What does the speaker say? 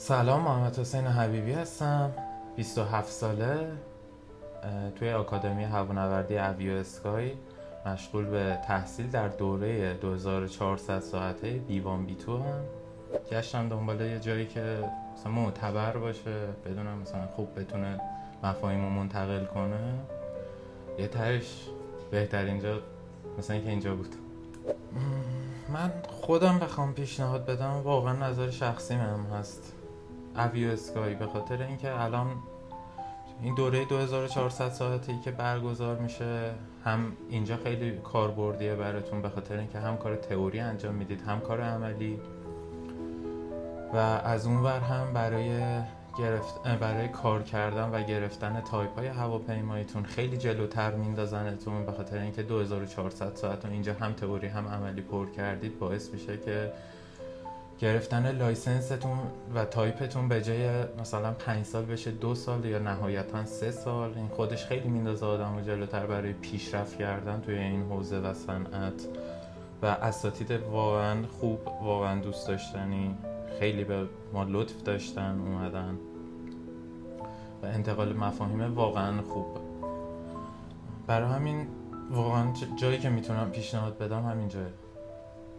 سلام، محمد حسین حبیبی هستم. 27 ساله. توی آکادمی هوانوردی اویو اسکای مشغول به تحصیل در دوره 2400 ساعته بیوان بی تو هم. گشتم دنبال یه جایی که مثلا معتبر باشه، بدونم مثلا خوب بتونه مفاهیمو منتقل کنه. یه تهش بهترین جا مثلا که اینجا بود. من خودم بخوام پیشنهاد بدم، واقعا نظر شخصی من هست اویو اسکای، به خاطر اینکه الان این دوره 2400 ساعتی که برگزار میشه، هم اینجا خیلی کاربردیه براتون، به خاطر اینکه هم کار تئوری انجام میدید هم کار عملی، و از اون ور هم برای کار کردن و گرفتن تایپ های هواپیماییتون خیلی جلوتر میندازنتون، به خاطر اینکه 2400 ساعت رو اینجا هم تئوری هم عملی پر کردید، باعث میشه که گرفتن لایسنستون و تایپتون به جای مثلا 5 سال بشه 2 سال یا نهایتا 3 سال. این خودش خیلی میندازه آدم رو جلوتر برای پیشرفت کردن توی این حوزه و صنعت، و اساتید واقعا خوب، واقعا دوست داشتنی، خیلی به ما لطف داشتن اومدن و انتقال مفاهیم واقعا خوب. برای همین واقعا جایی که میتونم پیشنهاد بدم همین جایه.